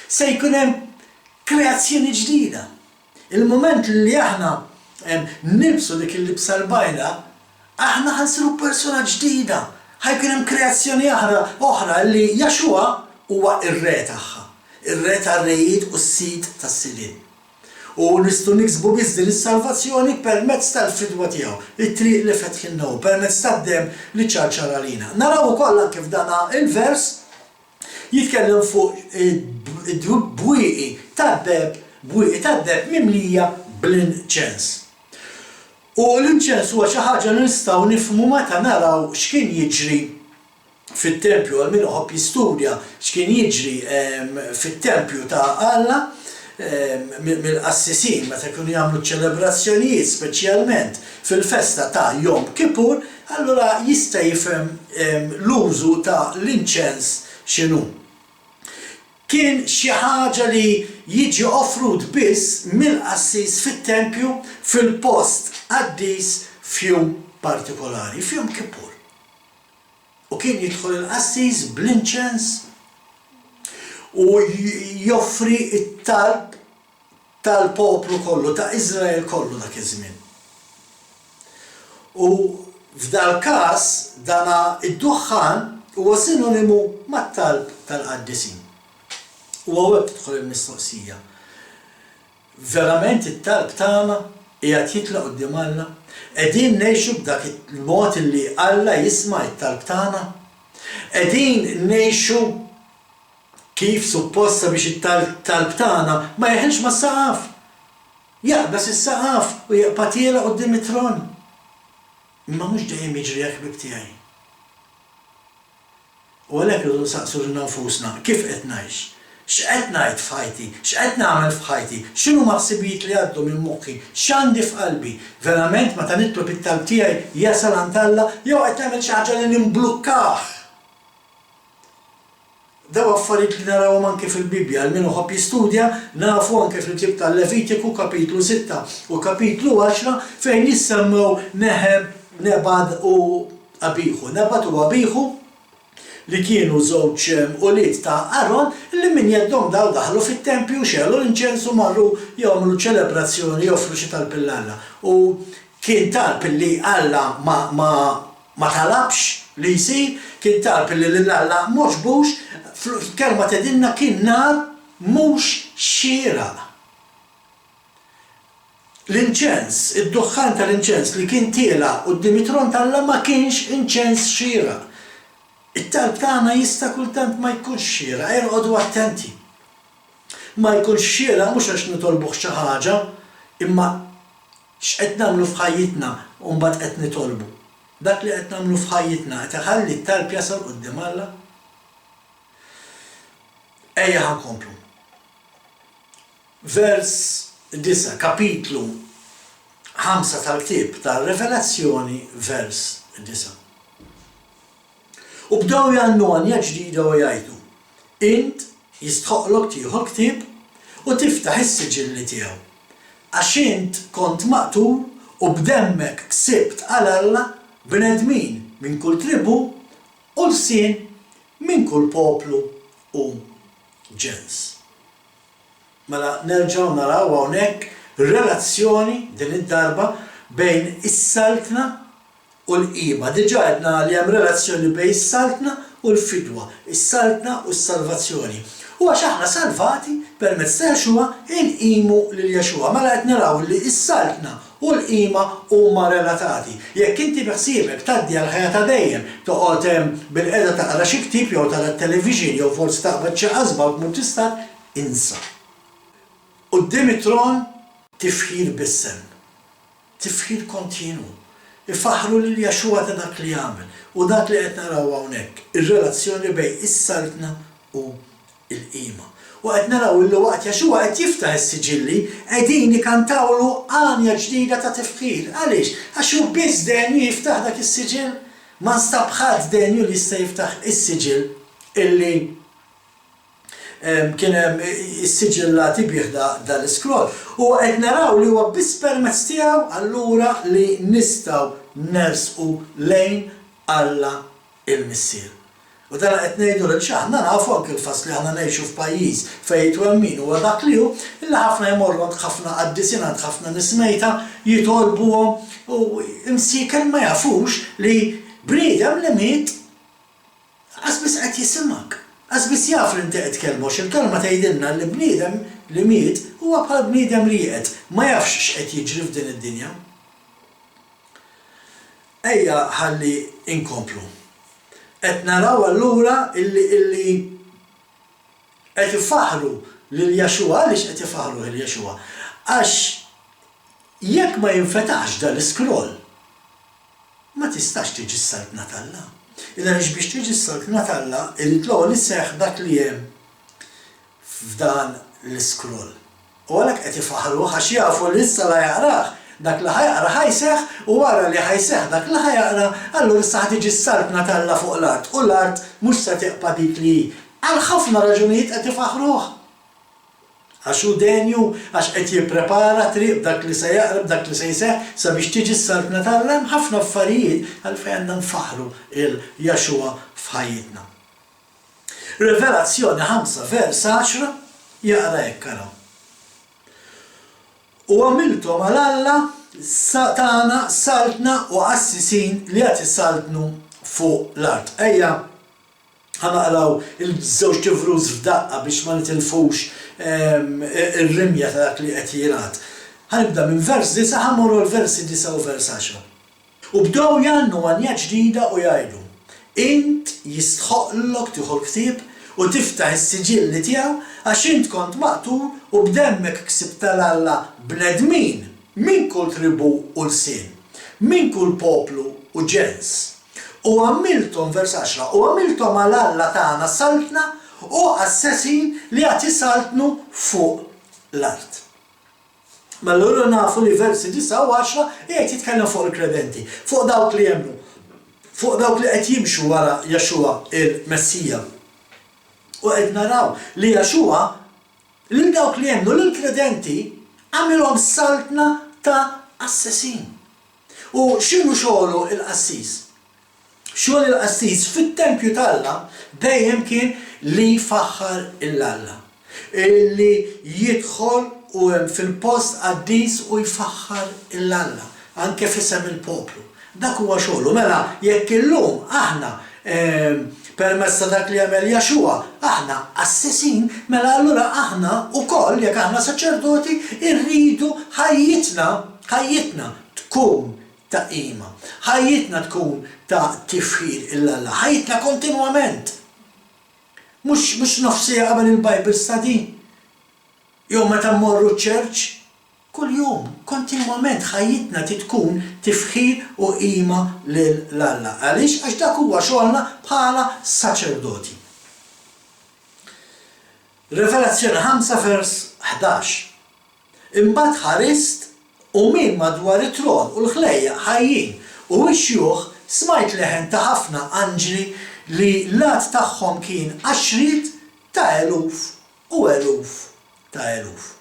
Se jkun hemm kreazzjoni ġdida. Il-moment li aħna nilbsu dik il-libsa l-bajda, aħna ħansiru persuna ġdida. Ħajkun hemm kreazzjoni oħra li Jaxua huwa ir-re tagħha, ir-re tar-rejiet u s-sit tas-silien. U nistgħu niksbu biss din is-salvazzjoni permezz tal-fidwa tiegħu, it-triq li fetħilna hu, permezz tad-demm li ċarċar għalina. Naraw ukoll anke f'dan il-vers jitkellem fuq bwieqi tad-deb mimlija bl-inċens. U l-inċens huwa xi ħaġa li nistgħu nifhmu meta naraw x'kien jiġri fit-tempju, għal min uħobb jistudja x'kien jiġri fit-tempju ta' Alla mill-qassisin meta kienu jagħmlu ċelebrazzjonijiet speċjalment fil-festa ta' Jom Kippur, allura jista' jifhem l-użu ta' l-inċens x'inhu. Kien xi ħaġa li jiġi offrud biss mill-qassis fit-tempju fil-post qaddis f'jum partikolari, f'Jom Kippur. U kien jidħol il-qassis bl-inċens u joffri it-talb tal-poplu kollu, ta' Iżrael kollu dak iż-żmien. U f'dal każ dana id-duħħan huwa sinonimu mat-talb tal-qaddisin. U hawnhekk tidħol il-mistoqsija. Verament it-talb tagħna qiegħed jitla' quddiem Alla? Qegħdin ngħixu b'dak il-mod li Alla jisma' t-talb tagħna? Qegħdin ngħixu kif supposta biex it-talb tagħna ma jeħilx mas-saqaf. Jaqbes is-saqaf u jaqpa' tiela quddiem it-tron. Imma mhux dejjem jiġri hekk bib tiegħi. U għalhekk irridu nsaqsu lil nfusna kif qed ngħix? X'qed ngħid f'ħajti? X'qed nagħmel f'ħajti? X'inhu maħsibijiet li għaddu minn moħħi? X'għandi f'qalbi? Verament meta nitlob it-talb tiegħi jasal għand Alla jew qed nagħmel xi ħaġa li nimblukkah. Daw affarijiet li narawhom anke fil-Bibja, għal min uħobb jistudja, nafu anke fil-ktieb tal-Levitiku kapitlu 6 u kapitlu 10 fejn jissemmew Neħeb, Nebad u Abiħu. Nebad u Abiħu li kienu żewġ ulied ta' Aron li min jeddhom daħlu fit-tempju xellu l-inċensu marru jagħmlu ċelebrazzjoni joffru xi talb lill-Alla. U kien talb li Alla ma talabx li jsir, kien talb li lill-Alla mhux kelma tgħidilna kien nar mhux xieraq. L-inċens, id-duħħan tal-inċens li kien tiela quddiem it-tron tal-Alla ma kienx inċens xieraq. It-talb tagħna jista' kultant ma jkunx xieraq, irqodu attenti. Ma jkunx xieraq mhux għax nitolbuh xi ħaġa, imma x'qed nagħmlu f'ħajjitna u mbagħad qed nitolbu. Dak li qed nagħmlu f'ħajjitna qed iħalli t-talb jasal quddiem Alla. Ejja ħankomplu. Vers 9, kapitlu 5 tal-ktieb tar-Revelazzjoni, vers 9. U bdew jgħannu għanja ġdida u jgħidu, int jistħoqlok tieħu l-ktieb u tiftaħ is-siġilli tiegħu. Għax int kont maqtul u b'demmek ksibt għal Alla bnedmin minn kull tribu u l-sien minn kull poplu u ġens. Mela nerġgħu naraw hawnhekk relazzjoni din id-darba bejn is-saltna u l-qima. Diġà għedna li hemm relazzjoni bejn is-saltna u l-fidwa, is-saltna u s-salvazzjoni. U għax aħna salvati permezz ta' Jaxua inqimu lil Jaxua. Mela qed naraw li s-saltna u l-qima huma relatati. Jekk inti beħsiebek tgħaddi għal ħajja ta' dejjem toqgħod bil-qiegħda taqra xi ktieb jew tara t-televiġin jew forsi taqbad xi qasba u tmur tistat, insa. Quddiem it-tron tifħir bis-sem. Tifħir kontinu. Ifaħru lil Jaxua ta' dak li jagħmel u dak li qed naraw hawnhekk, ir-relazzjoni bejn is-saltna u l-qima. U qed naraw li waqt Jaxua qed jiftaħ is-siġilli qegħdin ikantawlu għanja ġdida ta' tifħir. Għaliex? Għax hu biss denju jiftaħ dak is-siġill, ma nstab ħadd denju li jista' jiftaħ is-siġill illi kien hemm is-siġillati bih dal-iskroll. U qed naraw li huwa biss permezz tiegħu allura li nistgħu nersqu lejn Alla il-Missier. U dan qed ngħidu lil aħna nafu anke l-fass li aħna ngħixu f'pajjiż fejn twemmin huwa dak li hu, illa ħafna jmorru għand ħafna qaddisien għand ħafna nismejta jitolbuhom u imsiekel ma jafux li bniedem li miet qasbis qed jisimak. Qasbis jaf li inti qed tkellmu il-kelma tgħidilna li bniedem li miet huwa bħal bniedem li qiegħed ma jafx x'qed jiġri f'din id-dinja. Ejja ħalli inkomplu. Qed naraw allura illi qed ifaħru lil Jaxua għaliex qed ifaħru lil Jaxua. Għax jekk ma jinfetaħx dal-iskroll ma tistax tiġi s-saltna tal-Alla. Idan biex tiġi s-saltna tal-Alla irid l-ewwel isseħħ dak li hemm f'dan l-iskroll. U għalhekk qed ifaħru għax jafu li issa la jaqrah dak li ħajqra ħajseħ u wara li ħajseħ dak li ħajqra allura issa tiġi s-saltna tal-Alla fuq l-art u l-art mhux se teqpa' dik li għal ħafna raġunijiet qed ifaħruh. Għax hu denju, għax qed jipprepara triq dak li se jaqrab dak li se jseħħ sabiex tiġi s-saltna tal-Alla hemm ħafna affarijiet għalfejn għandna nfaħru il-Jaxua f'ħajjitna. Rivelazzjoni 5 vers 10 jaqra hekk araw. U għamiltom għal-Alla tagħna saltna u assisin li qed isaltnu fuq l-art. Ejja ħanaqraw il-żewġ tifruz f'daqqa biex ma nitilfux ir-rimja ta' dak li qed jingħad. Ħanibda minn vers 9 ħammorru l-versi 9 u vers 10. U bdew jgħannu għanja ġdida u jgħidu: Int jistħoqlok tieħu l-ktieb u tiftaħ is-siġilli tiegħu għax int kont maqtul u b'demmek ksibt tal-Alla bnedmin minn kull tribu u l-sin, minn kull poplu u ġens. U għamiltom vers 10, u għamiltom għal-Alla tagħna saltna u assessin li qed isaltnu fuq l-art. Ma allura nafu li versi 9 u 10 qed jitkellem fuq il-kredenti, fuq dawk li jemmnu, fuq dawk li qed jimxu wara Jaxua il-Messija. U qed naraw li Jaxua lil dawk li jemmnu lill-kredenti għamilhom saltna ta' assessin. U x'inhu xogħlu il-qassis? Xogħol il-qassis fit-tempju tal-Alla dejjem kien li jfaħħar il-Alla. Li jidħol u fil-post qaddis u jfaħħar il-Alla, anke f'isem il-poplu. Dak huwa xogħlu. Mela jekk illum aħna permezz ta' dak li jagħmel Jaxua, aħna assessin, mela allura aħna wkoll jekk aħna saċerdoti irridu ħajjitna tkun ta' qima, ħajjitna tkun ta' tifħir il-Alla, ħajjitna kontinwament. Mhux nofsija qabel il-Bible study. Jew meta mmorru ċ-ċerċ, kuljum, kontinwament ħajjitna tkun tifħir u qima lill-Alla. Għaliex għax dak huwa xogħolna bħala saċerdoti. Rivelazzjoni 5 vers 11. Imbagħad ħarist u min madwar it-tron u l-ħlejja ħajjin u x-xjuħ smajt leħen ta' ħafna anġli li lat tagħhom kien għaxriet ta' eluf u eluf ta' eluf.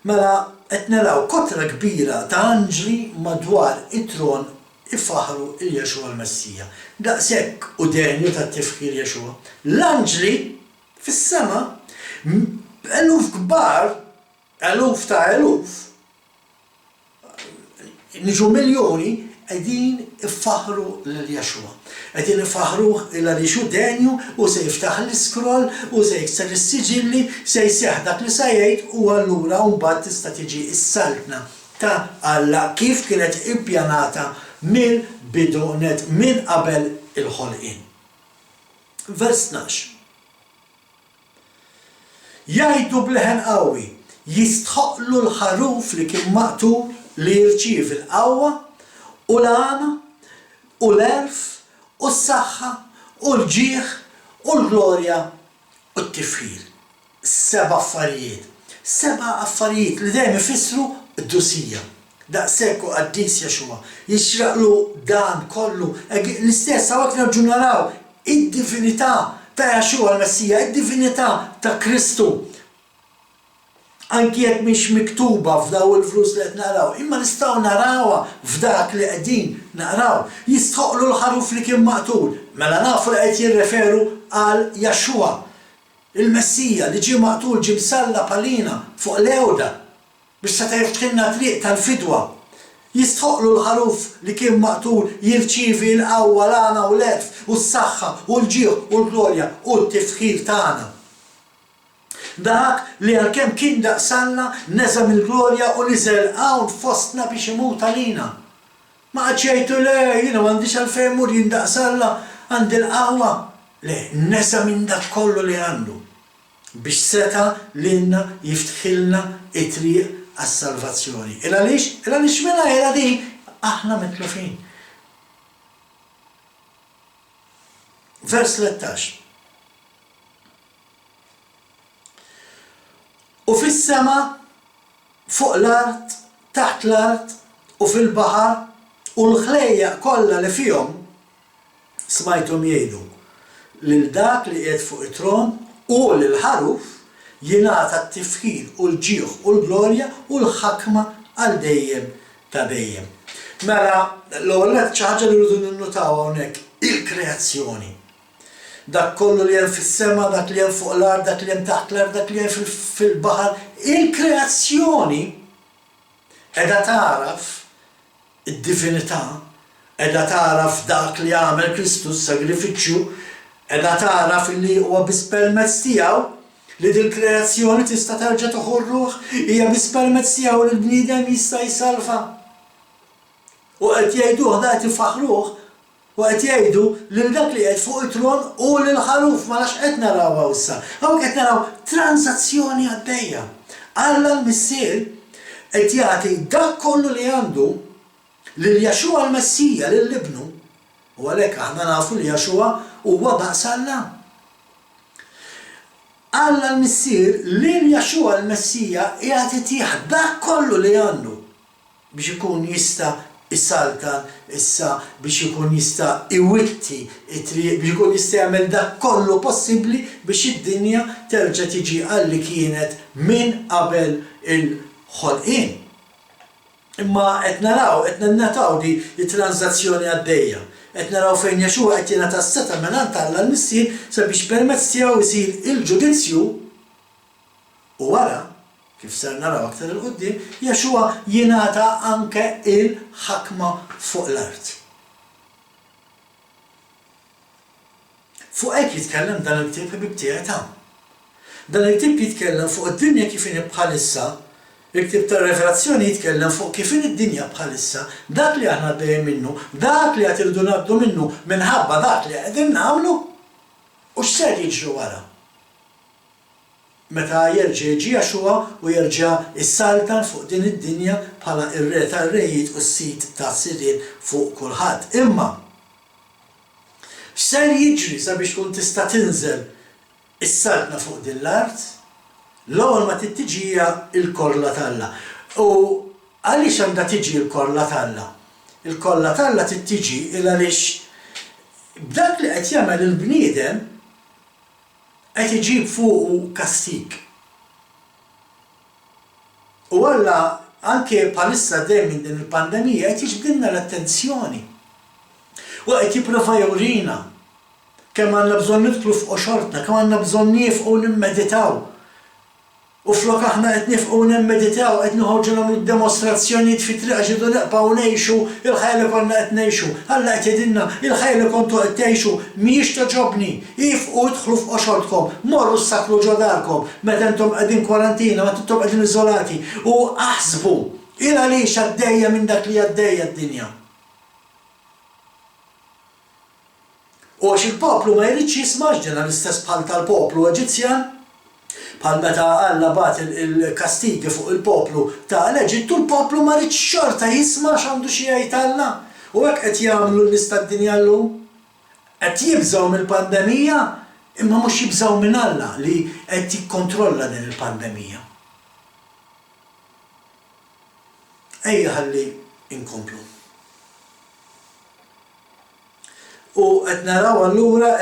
Mela qed naraw kotra kbira ta' anġli madwar it-tron ifaħru il-Jaxua l-Messija. Daqshekk u denju tat-tifħir Jaxua. L-anġli fis-sema eluf kbar, eluf ta' eluf, niġu miljoni qegħdin ifaħru lil-Jaxua. Qegħdin ifaħruh għaliex hu denju u se jiftaħ l-iskroll u se jikser is-siġilli, se jseħħ dak li se jgħid u allura mbagħad tista' tiġi s-saltna ta' Alla kif kienet ippjanata mill-bidunet minn qabel il-ħolqien. Vers 12. Jgħidu bleħen qawwi, jistħoqlu l-ħaruf li kien maqtul li jirċiev il-qawwa u l-għana u l-erf u s-saħħa u l-ġieħ u l-glorja u t-tifħir. 7 affarijiet. 7 affarijiet li dejjem ifissru d-dusija. Daqshekk u qaddis Jaxua. Jixraqlu dan kollu. L-istess hawnhekk nerġgħu naraw id-divinità ta' Jaxua l-Messija, id-divinità ta' Kristu. Anki jekk mhix miktuba f'daw il-flus li qed naraw, imma nistgħu narawha f'dak li qegħdin naraw. Jistħoqlu l-ħaruf li kien maqtul. Mela nafu li qed jirreferu għal Jaxua, il-Messija li ġie maqtul ġie msalla palina fuq l-ewda biex se jiftilna triq tal-fidwa. Jistħoqlu l-ħaruf li kien maqtul jirċievi l-qawwa l-għana u l-erf u s-saħħa u l-ġieħ u l-glorja u t-tifħir tagħna. Dak li għalkemm kien daqsalna neżam il-glorja u niżel hawn fostna biex imut għalina. Ma ċejtu le, jiena m'għandix għalfejn mur jindaqsalla għandi l-qawwa. Le, neżam minn dak kollu li għandu biex seta lilna jiftħilna it-triq għas-salvazzjoni. Il għaliex mela di aħna mitlufin. Vers 13. U fis-sema, fuq l-art, taħt l-art, u fil-baħar, u l-ħlejja kollha li fihom smajthom jgħidu lil dak li qiegħed fuq it-tron u lil ħaruf jingħata t-tifħir u l-ġieħ u l-glorja u l-ħakma għal dejjem ta' dejjem. Mela, l-ewwel xi ħaġa li rridu ninnutaw hawnhekk il-kreazzjoni. Dak kollu li hemm fis-sema, dak li hemm fuq l-art, dak li hemm taħt l-art, dak li hemm fil-baħar, il-kreazzjoni qiegħda taraf id-divinità, qiegħda taraf dak li għamel Kristus sagrifiċċju, qiegħda taraf li huwa biss permezz tiegħu li dil-kreazzjoni tista' terġa' toħu r-ruħ, hija biss permezz tiegħu li l-bniedem jista' jsalva. U qed jgħiduh da qed ifaħruh u qed jgħidu lil dak li qed fuq it-tron u lil ħaruf ma nafx qed narawha issa. Hawn qed naraw transazzjoni għaddejja. Alla l-Missier qed jagħti dak kollu li għandu lil Jaxua l-Messija lill-Ibnu u għalhekk aħna nafu li Jaxua huwa daqs Alla. Alla l-Missier lil Jaxua l-Messija qiegħed itih dak kollu li għandu biex ikun jista' is-saltan issa biex ikun jista' iwitti it-triq biex ikun jista' jagħmel dak kollu possibbli biex id-dinja terġa' tiġi għalli kienet minn qabel il-ħolqien. Imma qed naraw, qed nannataw di transazzjoni għaddejja. Qed naraw fejn Jaxua qed jingħata s-seta' mingħand Alla l-Missier sabiex permezz tiegħu jsir il-ġudizzju u wara kif ser naraw aktar il-qudiem, Jaxua jingħata anke il-ħakma fuq l-art. Fuq hekk jitkellem dan il-ktieb ħbib tiegħi ta'. Dan il-ktieb jitkellem fuq id-dinja kif inhi bħalissa, il-ktieb tar-Revelazzjoni jitkellem fuq kif inhi d-dinja bħalissa, dak li aħna għaddejjin minnu, dak li qed irridu ngħaddu minnu minħabba dak li qegħdin nagħmlu u x'ser jiġri wara. Meta jerġa' jiġi Jaxua u jerġa' issaltan fuq din id-dinja bħala ir-re tar-rejiet u s-sit tas-sirien fuq kulħadd. Imma x'ser jiġri sabiex tkun tista' tinżel is-saltna fuq din l-art? L-ewwel ma tittiġija l-korla talla. U għaliex għandha tiġi l-korla talla? Il-korla talla tittiġi għaliex b'dak li qed jagħmel il-bniedem qed iġib fuqu kastik. U Alla anke bħalissa dejjem minn din il-pandemija qed jiġbdilna l-attenzjoni. U qed jipprova jurina kemm għandna bżonn nidħlu f'qoxortna, kemm għandna bżonn nifqu nimmeditaw. U flok aħna qed nifqu nimmeditaw qed noħorġu nagħmlu demostrazzjonijiet fit-triq għax irridu neqgħu ngħixu il-ħajja li konna qed ngħixu. Alla qed jgħidilna il-ħajja li kontu qed tgħixu mhijiex toġobni. Ifqu idħlu f'qoxortkom, morru ssaklu ġo darkom meta intom qegħdin kwarantina, meta intom qegħdin iżolati u aħsbu il għaliex għaddejja minn dak li għaddejja d-dinja. U għax il-poplu ma jridx jisma' ġena l-istess bħal tal-poplu Eġizzjan, bħal meta Alla bagħat il-kastigi fuq il-poplu ta' l-Eġittu, l-poplu ma rridx xorta jisma' x'għandu xi jgħid Alla. U hekk qed jagħmlu l-nies tad-dinja llum. Qed jibżgħu mill-pandemija, imma mhux jibżgħu minn Alla li qed jikkontrolla din il-pandemija. Ejja ħalli inkomplu. U qed naraw allura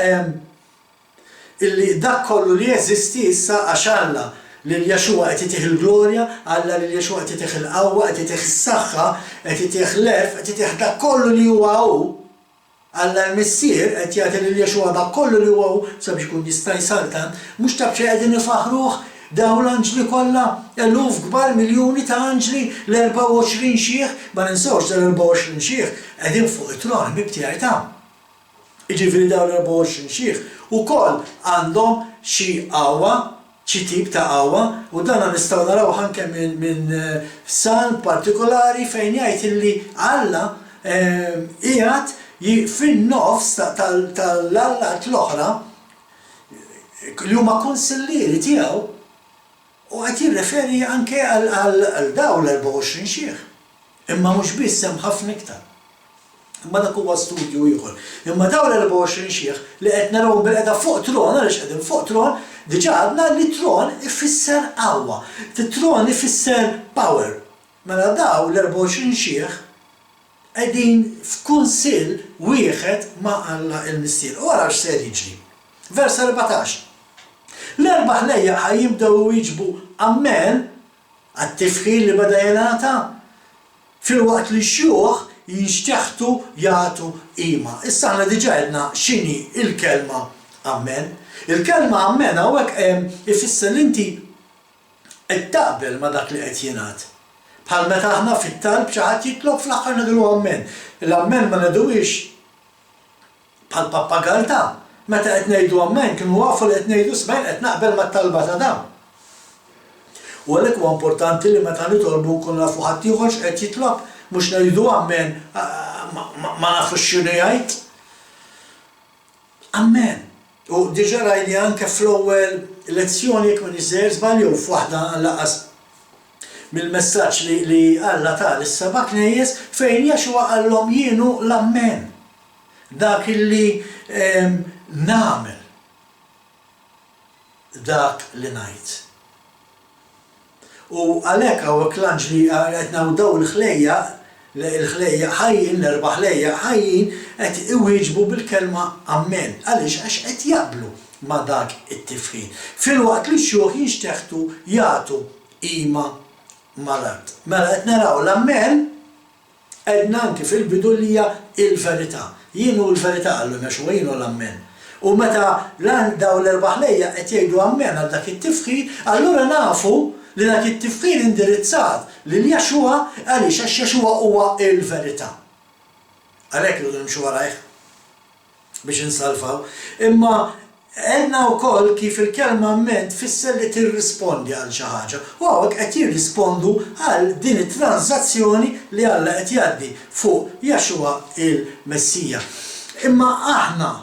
illi dak kollu li jeżisti issa għax Alla lil Jexua qed itih il-glorja, Alla lil Jexua qed itih il-qawwa, qed itih is-saħħa, qed itih l-erf, qed itih dak kollu li huwa hu. Alla l-Missier qed jagħti lil Jexua dak kollu li huwa hu sabiex ikun jista' jsaltan, mhux tab xejn qegħdin ifaħruh dawn l-anġli kollha, eluf kbar miljuni ta' anġli, l-24 xieħ, ma ninsawx dal-24 xieħ qegħdin fuq it-tron bibtijaj ta'. Jiġifieri dawn l-24 xieħ ukoll għandhom xi qawwa, xi tip ta' qawwa, u dan nistgħu naraw anke minn psalm partikolari fejn jgħid illi Alla qiegħed fin-nofs tal-allat l-oħra li huma konsillieri tiegħu u qed jirreferi anke għal dawn l-24 xieħ. Imma mhux biss hemm ħafna iktar. Imma dak huwa studju ieħor. Imma dawn l-24 xieħ li qed narawhom bil-qiegħda fuq tron, għaliex qegħdin fuq tron, diġà għadna li tron ifisser qawwa. Tron ifisser power. Mela dawn l-24 xieħ qegħdin f'kunsill wieħed ma' Alla l-Missier. U ara x'ser jiġri. Vers 14. L-erba' ħlejja ħajjibdew jiġbu ammen għat-tifħil li bada jingħata filwaqt li x-xjuħ jinxteħtu jagħtu qima. Issa aħna diġà għedna x'inhi il-kelma ammen. Il-kelma ammen hawnhekk ifisser li inti qed taqbel ma' dak li qed jingħad. Bħal meta aħna fit-talb xi ħadd jitlob fl-aħħar nagħmlu ammen. L-ammen ma ngħiduhiex bħal pappagalta. Meta qed ngħidu ammen kienu wafu li qed ngħidu smajn qed naqbel mat-talba ta' dan. U għalhekk huwa importanti li meta nitolbu nkunu nafu ħadd ieħor x'qed jitlob, mhux ngħidu ammen ma nafux x'inhu jgħid. Ammen. U diġà rajni anke fl-ewwel lezzjoni jekk ma niżżejjer żball jew f'waħda laqas mill-messaġġ li Alla ta' issa knejjes fejn Jexua qallhom jienu l-ammen. Dak illi nagħmel dak li ngħid. U għalhekk hawnhekk l-anġli qed daw il-ħlejja ħajjin, l-erba' ħlejja ħajjin qed iwieġbu bil-kelma ammen. Għaliex għax qed jaqblu ma' dak it-tifħin. Filwaqt li x-xjuħ jinxteħtu jagħtu qima mal-art. Mela qed naraw l-ammen qedna anke fil-bidu li hija il-verità. Jienu l-verità għallhom Jexua jienu l-ammen. U meta daw l-erba' ħlejja qed jgħidu ammen għal dak it-tifħin, allura nafu li dak it-tifħin indirizzat lil Jexua għaliex għax Jexua huwa il-verità. Għalhekk irridu nimxu warajh biex insalvaw. Imma għedna wkoll kif il-kelma ammen tfisser li tirrispondi għal xi ħaġa. U hawnhekk qed jirrispondu għal din it-transazzjoni li Alla qed jgħaddi fuq Jexua il-Messija. Imma aħna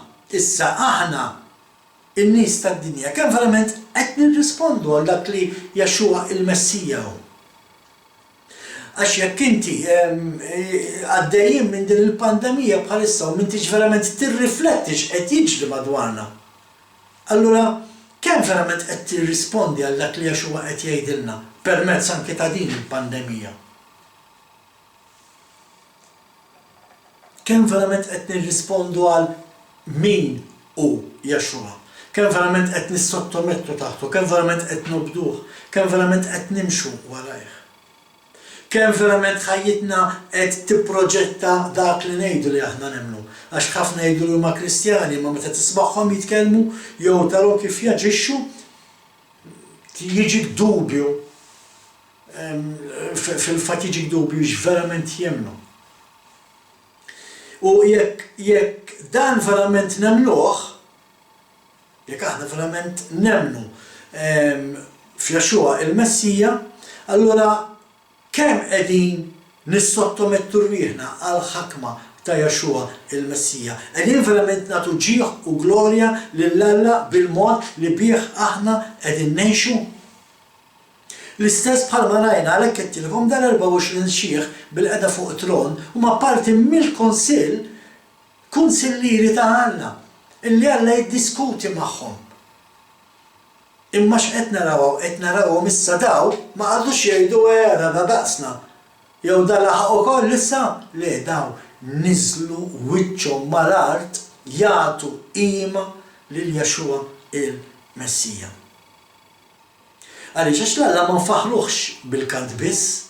in-nies tad-dinja kemm verament qed nirrispondu għal dak li Jexua il-Messija hu. Għax jekk inti għaddejjin minn din il-pandemija bħalissa u m'intix verament tirrifletti x'qed jiġri madwarna. Allura kemm verament qed tirrispondi għal dak li Jexua qed jgħidilna permezz anke ta' din il-pandemija. Kemm verament qed nirrispondu għal min hu Jexua. Kemm verament qed nissottomettu taħtu, kemm verament qed nobduh, kemm verament qed nimxu warajh. Kemm verament ħajjitna qed tipproġetta dak li ngħidu li aħna nemmnu. Għax ħafna jgħidu li huma Kristjani, ma meta tismagħhom jitkellmu jew tarhom kif jaġixxu, jiġik dubju. Fil-fatt jiġik dubju x'verament jemmnu. U jekk dan verament nemmnuh, jekk aħna verament nemmnu f'Jexua il-Messija, allura kemm qegħdin nissottomettu rwieħna għal ħakma ta' Jexua il-Messija. Qegħdin verament nagħtu ġieħ u glorja lil Alla bil-mod li bih aħna qegħdin ngħixu. L-istess bħalma rajna għalhekk qedtilkom dan 24 xieħ bil-qiegħda fuq tron huma parti mill-kunsill kunsillieri ta' Alla illi Alla jiddiskuti magħhom. Imma x'qed narawhom issa daw ma qagħdux jgħidu da daqsna. Jew da laħaq ukoll issa le daw niżlu wiċċhom mal-art jagħtu qima lil Jexua il-Messija. Għaliex għax l-Alla ma nfaħruħx bil-kant biss,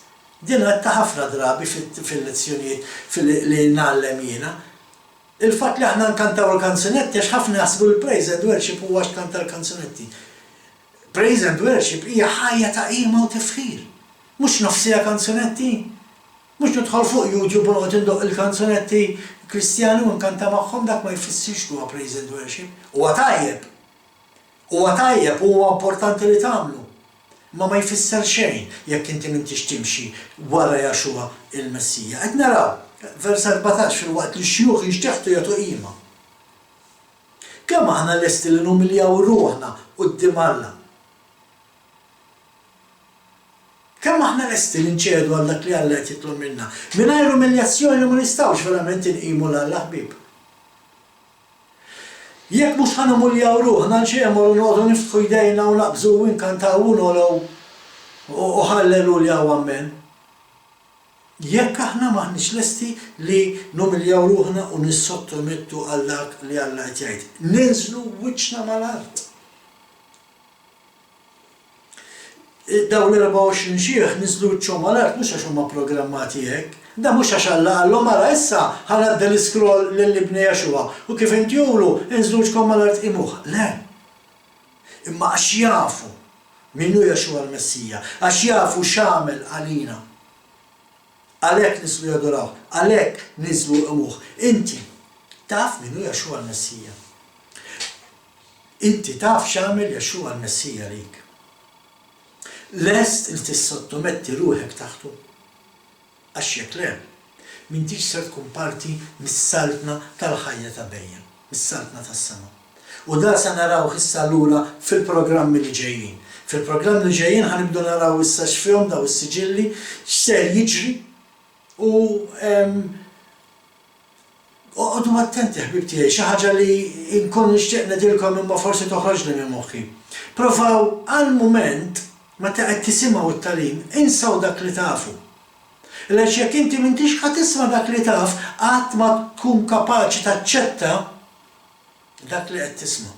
din għatta ħafna drabi fil-lezzjonijiet li nallem jiena. Il-fatt li aħna nkantaw il-kanzunetti għax ħafna jasbu l-praise and worship huwa x'kanta l-kanzunetti. Praise and worship hija ħajja ta' qima u tifħir. Mhux nofsija kanzunetti. Mhux nidħol fuq YouTube u noqgħod indoq il-kanzunetti Kristjani u nkanta magħhom dak ma jfissirx huwa praise and worship. Huwa tajjeb. Huwa tajjeb huwa importanti li tagħmlu. Ma jfisser xejn jekk inti m'intix timxi wara Jaxua il-Messija. Qed naraw vers 14 fil-waqt li x-xjūħ jixtieħdu jagħtu qima. Kemm aħna lesti li numiljaw ruħna quddiem Alla? Kemm aħna lesti li nċedu għal dak li Alla qed jitlob minna? Mingħajr umiljazzjoni ma nistgħux verament inqimu l-Alla ħbieb. Jekk mhux ħanumiljaw ruħna nxejn u noqogħdu niftħu jdejna u naqbżu u nkantaw u nogħlew u ħallelulja u ammen. Jekk aħna maħniex lesti li numiljaw ruħna u nissottomettu għal dak li Alla qed jgħid. Ninżlu wiċċna mal-art. Dawn l-24 xieħ niżlu wiċċhom mal-art mhux għax huma programmati hekk. Da mhux għax Alla għallhom ara issa ħanadda l-iskroll lill-ibni Jaxua u kif inti jgħulu inżlu wiċċkom mal-art imuh. Le. Imma għax jafu minnu Jaxua l-Messija, għax jafu x'għamel għalina. Għalhekk nislu jadoraw, għalhekk niżlu imuh. Inti taf minnu Jaxua l-Messija. Inti taf x'għamel Jaxua l-Messija lik. Lest il tissottometti ruħek taħtu. Għax jekk le, m'intix ser tkun parti mis-saltna tal-ħajja ta' bejjem, mis-saltna tas-sema. U da se naraw issa lura fil-programmi li ġejjin. Fil-programmi li ġejjin ħanibdu naraw issa x'fihom daw is-siġilli, x'ser jiġri u oqgħodu attenti ħbib tiegħi, xi ħaġa li nkun nixtieq ngħidilkom imma forsi toħroġli minn moħħi. Provaw għall-mument meta qed tisimgħu t-tagħlim, insaw dak li tafu. Għaliex jekk inti m'intix ħadd tisma' dak li taf, qatt ma tkun kapaċi taċċetta dak li qed tisma'.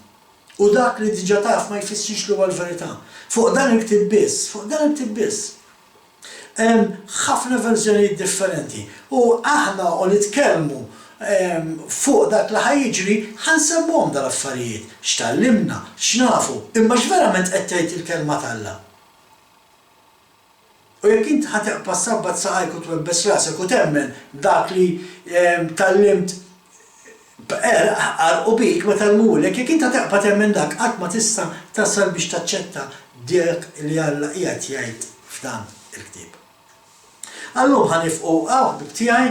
U dak li diġà taf ma jfissirx li huwa l-verità. Fuq dan iktib biss, fuq dan iktib biss. Ħafna verżjonijiet differenti. U aħna u nitkellmu fuq dak li ħajjiġri ħansemmuhom dal-affarijiet. X'tallimna, x'nafu, imma x'verament qed tgħid il-kelma tal-Alla. U jekk inti ħateqpa' sabbat saqajk u twebbes rasek u temmen dak li tallimt u bik ma talmulek, jekk inti ħateqpa' temmen dak qatt ma tista' tasal biex taċċetta dik li Alla qiegħed jgħid f'dan il-ktieb. Allum ħanifqu ħbib tiegħi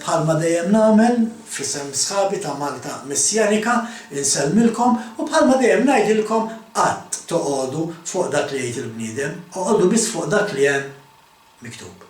bħalma dejjem nagħmel f'isem sħabi ta' Malta Messjanika insellmilkom u bħalma dejjem ngħidilkom qatt toqgħodu fuq dak li jgħid il-bniedem, oqgħodu biss fuq dak li hemm miktub.